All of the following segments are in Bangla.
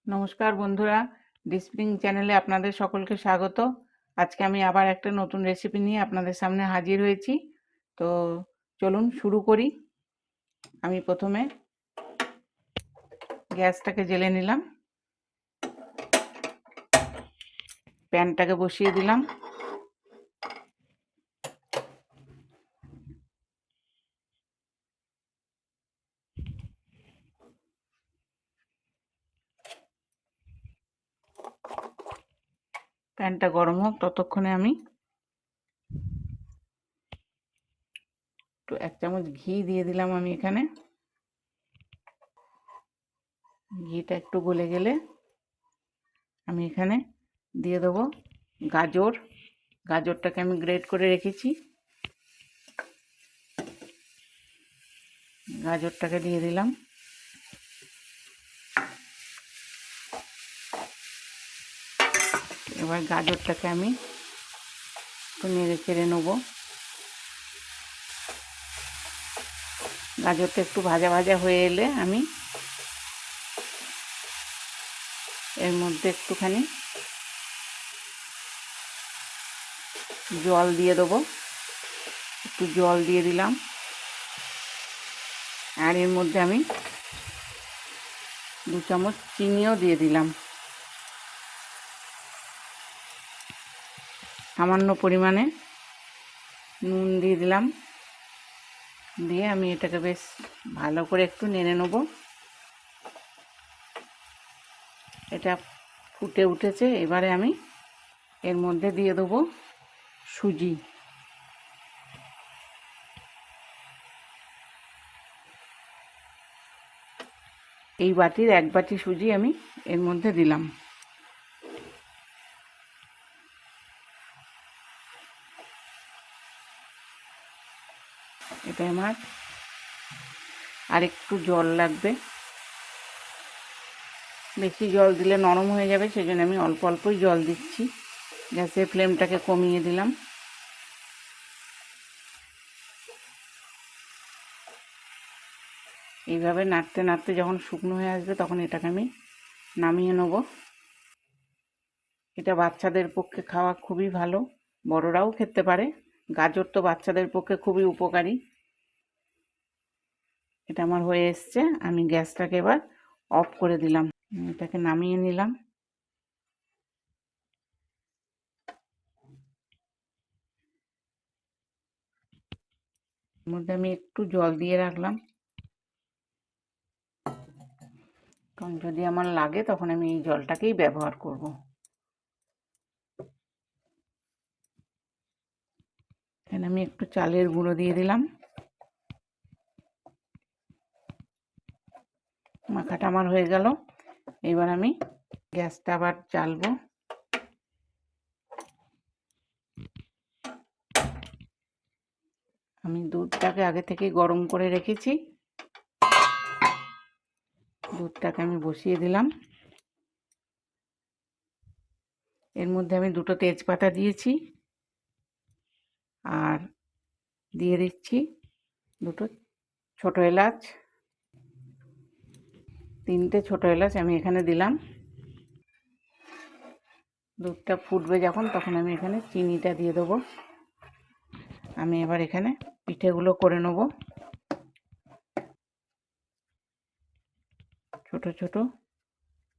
নমস্কার বন্ধুরা, ডিসপ্লিং চ্যানেলে আপনাদের সকলকে স্বাগত। আজকে আমি আবার একটা নতুন রেসিপি নিয়ে আপনাদের সামনে হাজির হয়েছি। তো চলুন শুরু করি। আমি প্রথমে গ্যাসটাকে জ্বেলে নিলাম, প্যানটাকে বসিয়ে দিলাম। প্যানটা গরম হোক, ততক্ষণে আমি একটু 1 চামচ ঘি দিয়ে দিলাম। আমি এখানে ঘিটা একটু গলে গেলে আমি এখানে দিয়ে দেবো গাজর। গাজরটাকে আমি গ্রেট করে রেখেছি, গাজরটাকে দিয়ে দিলাম। এবার গাজরটাকে আমি একটু নেড়ে চেড়ে নেবো। গাজরটা একটু ভাজা ভাজা হয়ে এলে আমি এর মধ্যে একটুখানি জল দিয়ে দেবো। একটু জল দিয়ে দিলাম, আর এর মধ্যে আমি 2 চামচ চিনিও দিয়ে দিলাম। সামান্য পরিমাণে নুন দিয়ে দিলাম। দিয়ে আমি এটাকে বেশ ভালো করে একটু নেড়ে নেব। এটা ফুটে উঠেছে, এবারে আমি এর মধ্যে দিয়ে দেবো সুজি। এই বাটির 1 বাটি সুজি আমি এর মধ্যে দিলাম। এটা আমার আর একটু জল লাগবে, বেশি জল দিলে নরম হয়ে যাবে, সেই জন্য আমি অল্প অল্পই জল দিচ্ছি। গ্যাসের ফ্লেমটাকে কমিয়ে দিলাম। এইভাবে নাড়তে নাড়তে যখন শুকনো হয়ে আসবে তখন এটাকে আমি নামিয়ে নেব। এটা বাচ্চাদের পক্ষে খাওয়া খুবই ভালো, বড়রাও খেতে পারে। গাজর তো বাচ্চাদের পক্ষে খুবই উপকারী। এটা আমার হয়ে এসছে, আমি গ্যাসটাকে এবার অফ করে দিলাম। এটাকে নামিয়ে নিলাম। এর মধ্যে আমি একটু জল দিয়ে রাখলাম, কারণ যদি আমার লাগে তখন আমি এই জলটাকেই ব্যবহার করব। এখানে আমি একটু চালের গুঁড়ো দিয়ে দিলাম। মাখাটা আমার হয়ে গেল। এবার আমি গ্যাসটা আবার জ্বালবো। আমি দুধটাকে আগে থেকে গরম করে রেখেছি, দুধটাকে আমি বসিয়ে দিলাম। এর মধ্যে আমি 2টো তেজপাতা দিয়েছি, আর দিয়ে দিচ্ছি 2টো ছোটো এলাচ। 3টে ছোটো এলাচ আমি এখানে দিলাম। দুধটা ফুটবে যখন, তখন আমি এখানে চিনিটা দিয়ে দেবো। আমি এবার এখানে পিঠেগুলো করে নেব। ছোট ছোট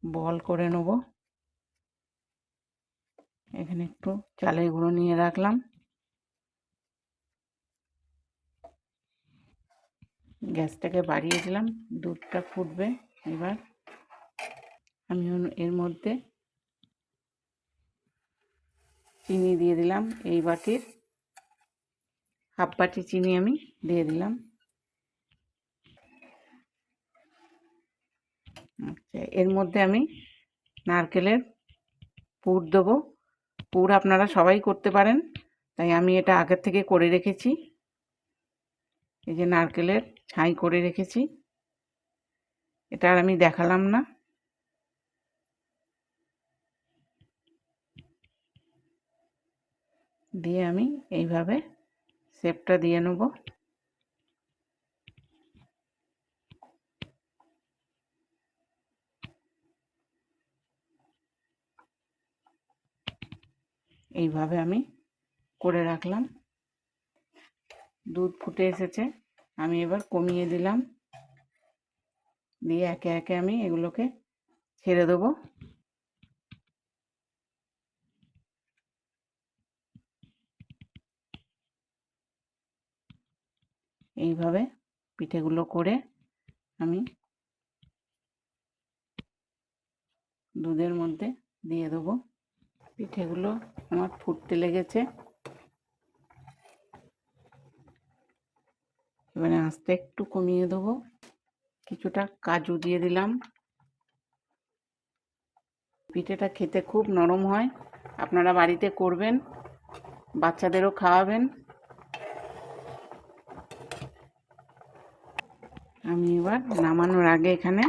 বল করে নেব। এখানে একটু চালের গুঁড়ো নিয়ে রাখলাম। গ্যাসটাকে বাড়িয়ে দিলাম, দুধটা ফুটবে। এবার আমি এর মধ্যে চিনি দিয়ে দিলাম। এই বাটির 1/2 বাটি চিনি আমি দিয়ে দিলাম। আচ্ছা, এর মধ্যে আমি নারকেলের পুর দেবো। পুর আপনারা সবাই করতে পারেন, তাই আমি এটা আগের থেকে করে রেখেছি। এই যে নারকেলের ছাই করে রেখেছি, এটা আর আমি দেখালাম না। দিয়ে আমি এইভাবে শেপটা দিয়ে নেব। এইভাবে আমি করে রাখলাম। দুধ ফুটে এসেছে, আমি এবার কমিয়ে দিলাম, দিয়ে একে একে আমি এগুলোকে ছেড়ে দেবো। এইভাবে পিঠেগুলো করে আমি দুধের মধ্যে দিয়ে দেবো। পিঠেগুলো আমার ফুটতে লেগেছে, এবারে আস্তে একটু কমিয়ে দেবো, কিছুটা কাজু দিয়ে দিলাম। পিঠেটা খেতে খুব নরম হয়, আপনারা বাড়িতে করবেন, বাচ্চাদেরও খাওয়াবেন। আমি এবার নামানোর আগে এখানে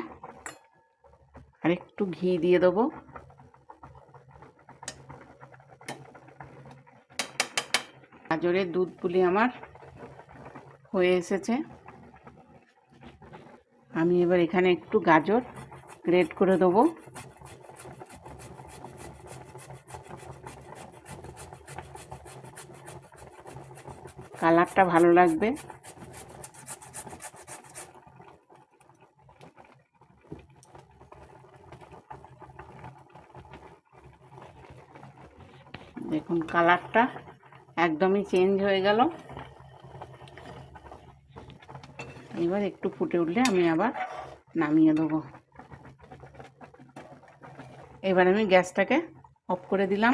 আরেকটু ঘি দিয়ে দেবো। গাজরের দুধ পুলি আমার হয়ে এসেছে, আমি এবার এখানে একটু গাজর গ্রেট করে দেবো। কালারটা ভালো লাগবে। দেখুন কালারটা একদমই চেঞ্জ হয়ে গেল। এবার একটু ফুটে উঠলে আমি আবার নামিয়ে দেবো। এবার আমি গ্যাসটাকে অফ করে দিলাম,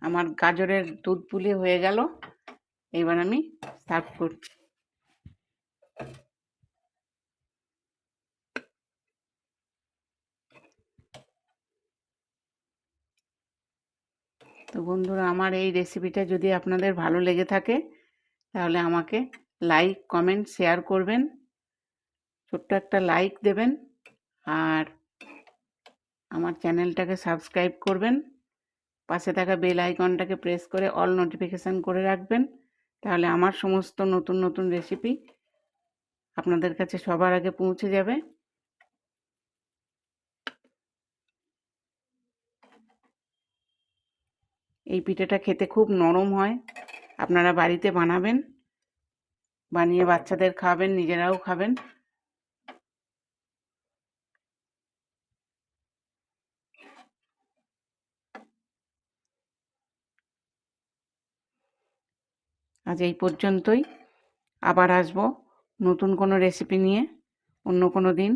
আমার গাজরের দুধ পুলি হয়ে গেল। এবার আমি সার্ভ করছি। তো বন্ধুরা, আমার এই রেসিপিটা যদি আপনাদের ভালো লেগে থাকে তাহলে আমাকে লাইক, কমেন্ট, শেয়ার করবেন, ছোট্ট একটা লাইক দেবেন, আর আমার চ্যানেলটাকে সাবস্ক্রাইব করবেন, পাশে থাকা বেল আইকনটাকে প্রেস করে অল নোটিফিকেশান করে রাখবেন, তাহলে আমার সমস্ত নতুন নতুন রেসিপি আপনাদের কাছে সবার আগে পৌঁছে যাবে। এই পিঠেটা খেতে খুব নরম হয়, আপনারা বাড়িতে বানাবেন, বানিয়ে বাচ্চাদের খাওয়াবেন, নিজেরাও খাবেন। আজ এই পর্যন্তই, আবার আসবো নতুন কোনো রেসিপি নিয়ে অন্য কোনো দিন।